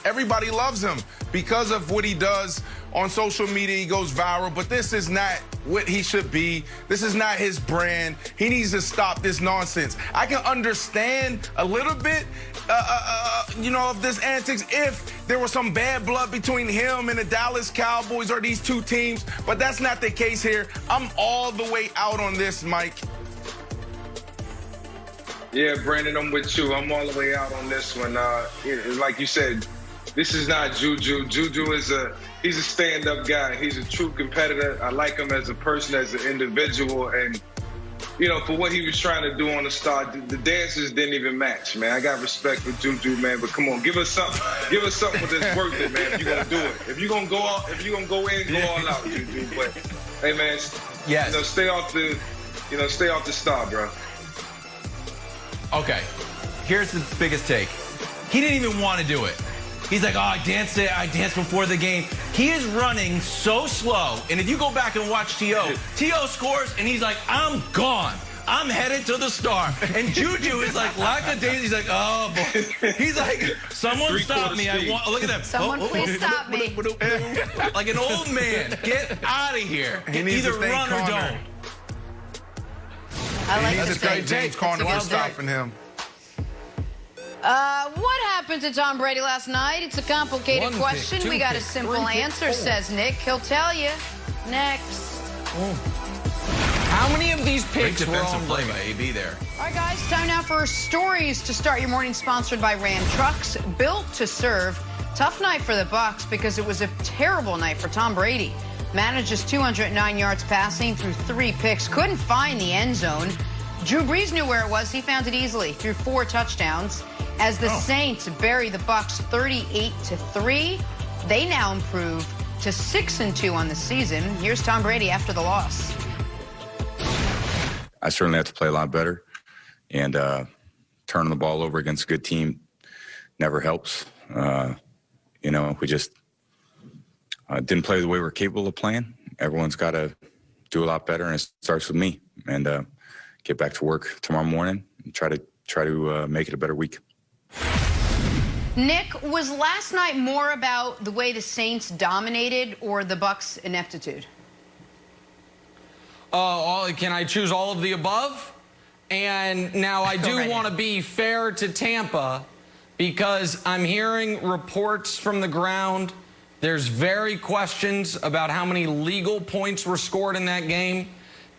everybody loves him because of what he does on social media. He goes viral, but this is not what he should be. This is not his brand. He needs to stop this nonsense. I can understand a little bit, of this antics if there was some bad blood between him and the Dallas Cowboys or these two teams, but that's not the case here. I'm all the way out on this, Mike. Yeah, Brandon, I'm with you. I'm all the way out on this one. Like you said, this is not Juju. Juju he's a stand-up guy. He's a true competitor. I like him as a person, as an individual, and for what he was trying to do on the start, the dancers didn't even match, man. I got respect for Juju, man, but come on, give us something. Give us something that's worth it, man. If you're gonna do it, if you're gonna go in, go all out, Juju. But hey, man, yes, stay off the star, bro. Okay, here's the biggest take. He didn't even want to do it. He's like, I danced before the game. He is running so slow. And if you go back and watch T.O. scores, and he's like, I'm gone. I'm headed to the star. And Juju is like, lackadaisical. He's like, oh, boy. He's like, someone stop me. Look at that. Someone please stop me. Like an old man. Get out of here. Either run or don't. I like He's this a great James Conner for stopping him. What happened to Tom Brady last night? It's a complicated One question. pick, two We got a picks, simple three picks, answer, four. says Nick. He'll tell you. Next. How many of these picks were Defensive on play Brady? by AB there. All right, guys, time now for stories to start your morning, sponsored by Ram Trucks, built to serve. Tough night for the Bucs because it was a terrible night for Tom Brady. Manages 209 yards passing through 3 picks. Couldn't find the end zone. Drew Brees knew where it was. He found it easily through 4 touchdowns. As the Saints bury the Bucs 38-3, they now improve to 6-2 on the season. Here's Tom Brady after the loss. I certainly have to play a lot better, and turning the ball over against a good team never helps. We just didn't play the way we're capable of playing. Everyone's got to do a lot better, and it starts with me. And get back to work tomorrow morning and try to make it a better week. Nick, was last night more about the way the Saints dominated or the Bucs' ineptitude? Can I choose all of the above? And now I do want to be fair to Tampa because I'm hearing reports from the ground. There's very questions about how many legal points were scored in that game.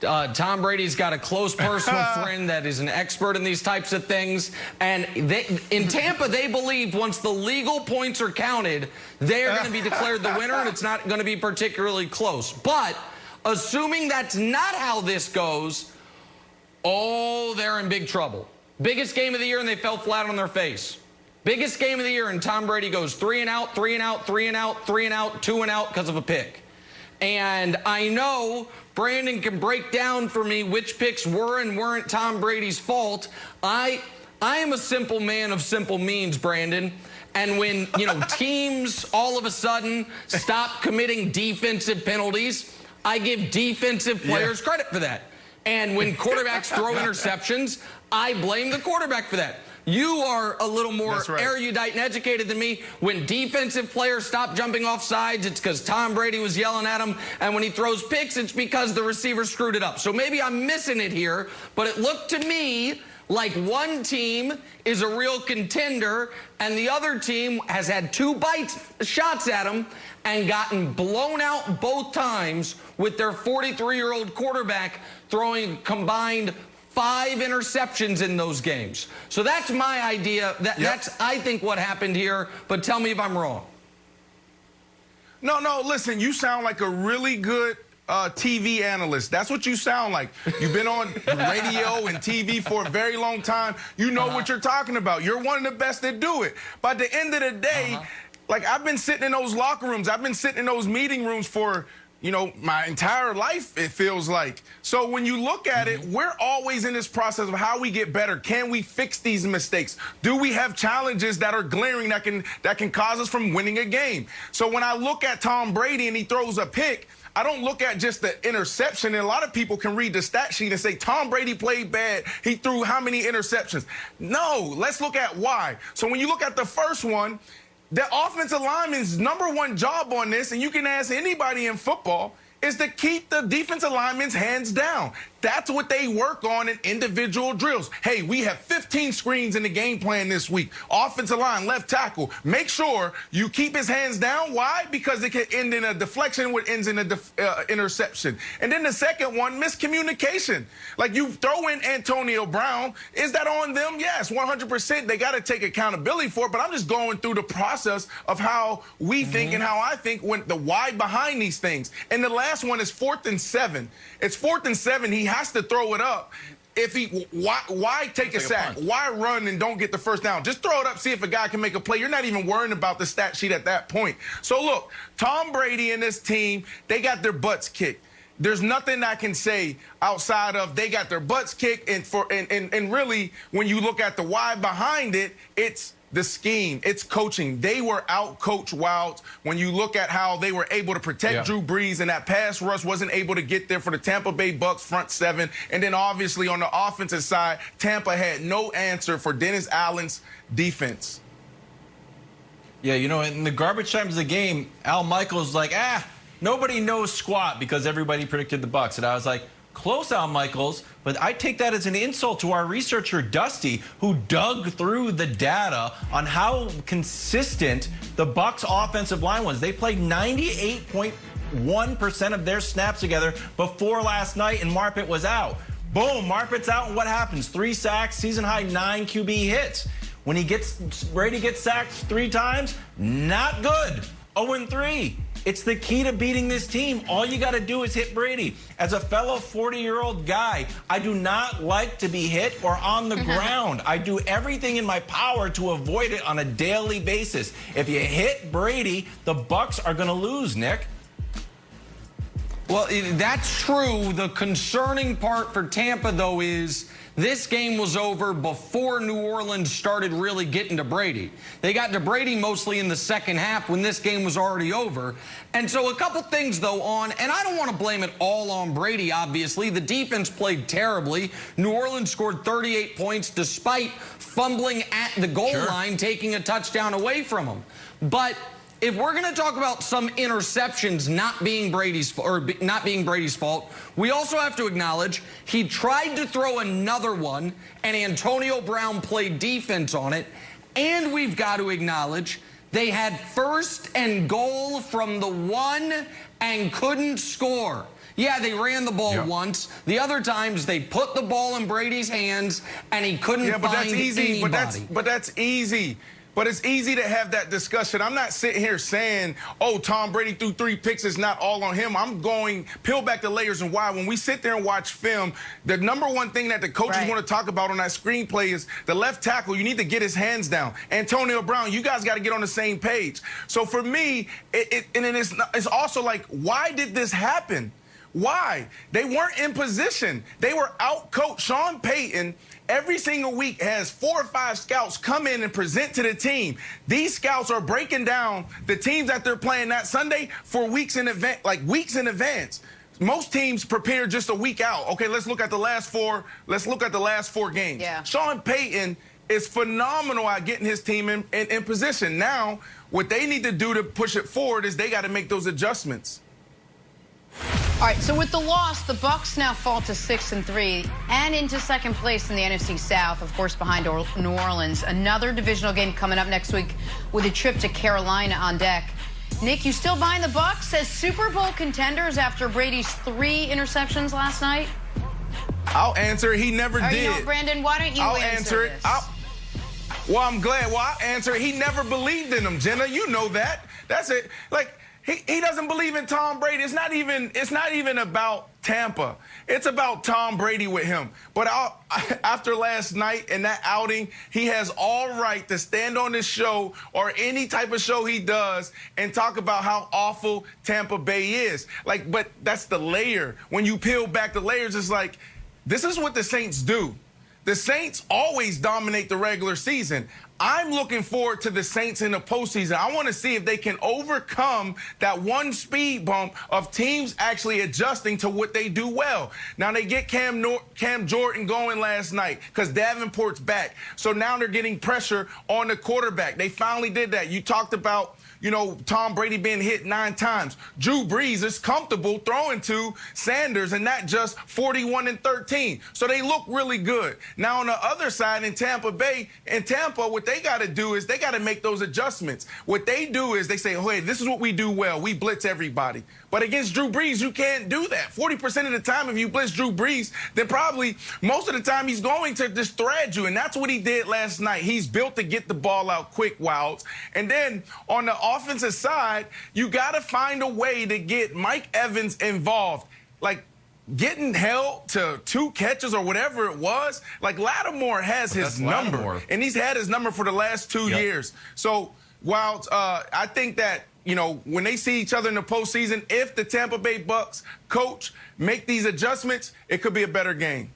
Tom Brady's got a close personal friend that is an expert in these types of things. And in Tampa, they believe once the legal points are counted, they're going to be declared the winner, and it's not going to be particularly close. But assuming that's not how this goes, they're in big trouble. Biggest game of the year, and they fell flat on their face. Biggest game of the year, and Tom Brady goes 3 and out, 3 and out, 3 and out, 3 and out, 2 and out because of a pick. And I know Brandon can break down for me which picks were and weren't Tom Brady's fault. I am a simple man of simple means, Brandon. And when, teams all of a sudden stop committing defensive penalties, I give defensive players credit for that. And when quarterbacks throw interceptions, I blame the quarterback for that. You are a little more erudite and educated than me. When defensive players stop jumping off sides, it's because Tom Brady was yelling at them. And when he throws picks, it's because the receiver screwed it up. So maybe I'm missing it here, but it looked to me like one team is a real contender and the other team has had 2 shots at them and gotten blown out both times with their 43-year-old quarterback throwing combined 5 interceptions in those games. So that's my idea. That's, I think, what happened here. But tell me if I'm wrong. No, listen, you sound like a really good TV analyst. That's what you sound like. You've been on radio and TV for a very long time. You know what you're talking about. You're one of the best that do it. But at the end of the day, like, I've been sitting in those locker rooms. I've been sitting in those meeting rooms for, you know, my entire life, it feels like. So when you look at it, we're always in this process of how we get better. Can we fix these mistakes? Do we have challenges that are glaring that can cause us from winning a game? So when I look at Tom Brady and he throws a pick, I don't look at just the interception. And a lot of people can read the stat sheet and say, Tom Brady played bad. He threw how many interceptions? No, let's look at why. So when you look at the first one, the offensive lineman's #1 job on this, and you can ask anybody in football, is to keep the defensive linemen's hands down. That's what they work on in individual drills. Hey, we have 15 screens in the game plan this week. Offensive line, left tackle. Make sure you keep his hands down. Why? Because it can end in a deflection, which ends in an interception. And then the second one, miscommunication. Like, you throw in Antonio Brown. Is that on them? Yes, 100%. They got to take accountability for it. But I'm just going through the process of how we think and how I think, when the why behind these things. And the last one is 4th and 7. It's 4th and 7. He has to throw it up. If he, why take a sack? Why run and don't get the first down? Just throw it up, see if a guy can make a play. You're not even worrying about the stat sheet at that point. So look, Tom Brady and this team, they got their butts kicked. There's nothing I can say outside of they got their butts kicked, and really, when you look at the why behind it, it's the scheme. It's coaching. They were out-coached Wilds. When you look at how they were able to protect Drew Brees, and that pass rush wasn't able to get there for the Tampa Bay Bucs front 7. And then obviously on the offensive side, Tampa had no answer for Dennis Allen's defense. Yeah, you know, in the garbage times of the game, Al Michaels was like, nobody knows squat because everybody predicted the Bucs. And I was like, close, Al Michaels, but I take that as an insult to our researcher, Dusty, who dug through the data on how consistent the Bucs offensive line was. They played 98.1% of their snaps together before last night, and Marpet was out. Boom, Marpet's out, and what happens? 3 sacks, season high 9 QB hits. When Brady gets sacked 3 times, not good. 0-3. It's the key to beating this team. All you got to do is hit Brady. As a fellow 40-year-old guy, I do not like to be hit or on the ground. I do everything in my power to avoid it on a daily basis. If you hit Brady, the Bucs are going to lose, Nick. Well, that's true. The concerning part for Tampa, though, is this game was over before New Orleans started really getting to Brady. They got to Brady mostly in the second half when this game was already over. And so a couple things, though, and I don't want to blame it all on Brady, obviously. The defense played terribly. New Orleans scored 38 points despite fumbling at the goal line, taking a touchdown away from them. But if we're going to talk about some interceptions not being Brady's fault, we also have to acknowledge he tried to throw another one, and Antonio Brown played defense on it. And we've got to acknowledge they had 1st and goal from the 1 and couldn't score. Yeah, they ran the ball once. The other times they put the ball in Brady's hands and he couldn't find anybody. But that's easy. But it's easy to have that discussion. I'm not sitting here saying, oh, Tom Brady threw 3 picks. It's not all on him. I'm going, peel back the layers and why. When we sit there and watch film, the #1 thing that the coaches want to talk about on that screenplay is the left tackle. You need to get his hands down. Antonio Brown, you guys got to get on the same page. So for me, it's also like, why did this happen? Why? They weren't in position. They were out-coached. Sean Payton every single week has 4 or 5 scouts come in and present to the team. These scouts are breaking down the teams that they're playing that Sunday for weeks in advance. Most teams prepare just a week out. Okay, let's look at the last 4. Let's look at the last 4 games. Yeah. Sean Payton is phenomenal at getting his team in position. Now, what they need to do to push it forward is they got to make those adjustments. All right, so with the loss, the Bucs now fall to 6-3 and into 2nd place in the NFC South, of course, behind New Orleans. Another divisional game coming up next week with a trip to Carolina on deck. Nick, you still buying the Bucs as Super Bowl contenders after Brady's 3 interceptions last night? I'll answer it. He never did. You know, Brandon, why don't you I'll answer it. this? Well, I'm glad. Well, I'll answer it. He never believed in him, Jenna. You know that. That's it. Like, he doesn't believe in Tom Brady. It's not even about Tampa. It's about Tom Brady with him. But after last night and that outing, he has all right to stand on this show or any type of show he does and talk about how awful Tampa Bay is. Like, but that's the layer. When you peel back the layers, it's like, this is what the Saints do. The Saints always dominate the regular season. I'm looking forward to the Saints in the postseason. I want to see if they can overcome that one speed bump of teams actually adjusting to what they do well. Now, they get Cam Jordan going last night because Davenport's back. So now they're getting pressure on the quarterback. They finally did that. You talked about, you know, Tom Brady being hit 9 times. Drew Brees is comfortable throwing to Sanders and not just 41 and 13. So they look really good. Now, on the other side in Tampa Bay, what they got to do is they got to make those adjustments. What they do is they say, oh, hey, this is what we do well. We blitz everybody. But against Drew Brees, you can't do that. 40% of the time, if you blitz Drew Brees, then probably most of the time he's going to just thread you. And that's what he did last night. He's built to get the ball out quick, Wilds. And then on the offensive side, you got to find a way to get Mike Evans involved. Like, getting held to 2 catches or whatever it was, like Lattimore has his number. Lattimore. And he's had his number for the last 2 years. So, while I think that, you know, when they see each other in the postseason, if the Tampa Bay Bucs coach make these adjustments, it could be a better game.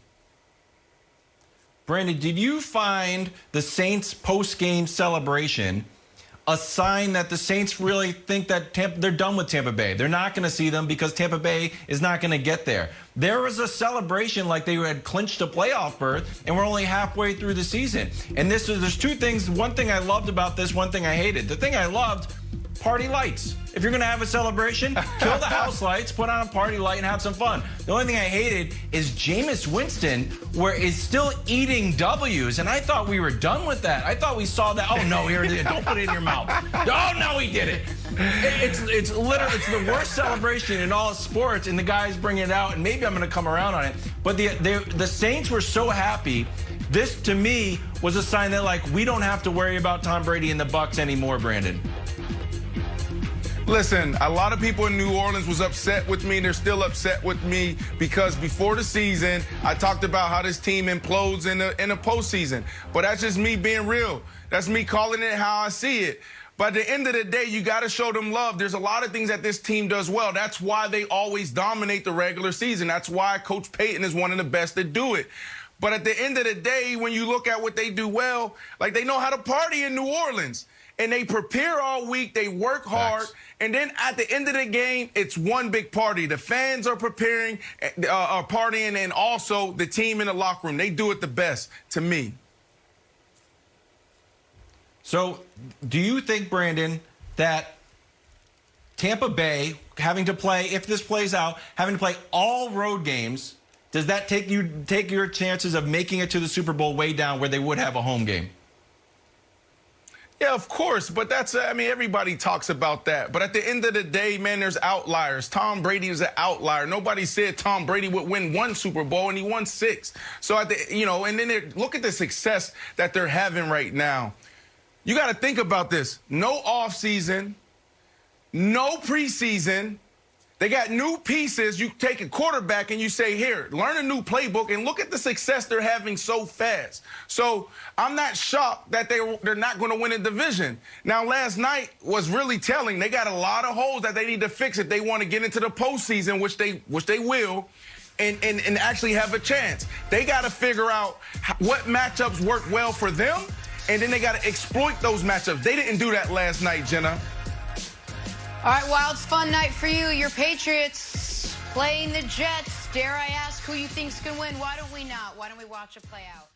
Brandon, did you find the Saints post-game celebration a sign that the Saints really think that they're done with Tampa Bay? They're not going to see them because Tampa Bay is not going to get there. There was a celebration like they had clinched a playoff berth, and we're only halfway through the season. And there's 2 things. One thing I loved about this, one thing I hated. The thing I loved, party lights. If you're going to have a celebration, kill the house lights, put on a party light, and have some fun. The only thing I hated is Jameis Winston is still eating W's, and I thought we were done with that. I thought we saw that. Oh, no, here it is. Don't put it in your mouth. Oh, no, he did it. It's literally, it's the worst celebration in all of sports, and the guys bring it out, and maybe I'm going to come around on it. But the Saints were so happy. This, to me, was a sign that, like, we don't have to worry about Tom Brady and the Bucs anymore, Brandon. Listen, a lot of people in New Orleans was upset with me. They're still upset with me because before the season, I talked about how this team implodes in the postseason. But that's just me being real. That's me calling it how I see it. But at the end of the day, you got to show them love. There's a lot of things that this team does well. That's why they always dominate the regular season. That's why Coach Payton is one of the best to do it. But at the end of the day, when you look at what they do well, like they know how to party in New Orleans. And they prepare all week. They work hard. Facts. And then at the end of the game, it's one big party. The fans are preparing, are partying, and also the team in the locker room. They do it the best, to me. So do you think, Brandon, that Tampa Bay having to play, if this plays out, having to play all road games, does that take your chances of making it to the Super Bowl way down where they would have a home game? Yeah, of course, but that's, I mean, everybody talks about that. But at the end of the day, man, there's outliers. Tom Brady is an outlier. Nobody said Tom Brady would win 1 Super Bowl, and he won 6. So, and then look at the success that they're having right now. You got to think about this. No offseason, no preseason. They got new pieces. You take a quarterback and you say, here, learn a new playbook, and look at the success they're having so fast. So I'm not shocked that they're not going to win a division. Now, last night was really telling. They got a lot of holes that they need to fix if they want to get into the postseason, which they will, and actually have a chance. They got to figure out what matchups work well for them, and then they got to exploit those matchups. They didn't do that last night, Jenna. All right, Wilds, fun night for you. Your Patriots playing the Jets. Dare I ask who you think's going to win? Why don't we not? Why don't we watch it play out?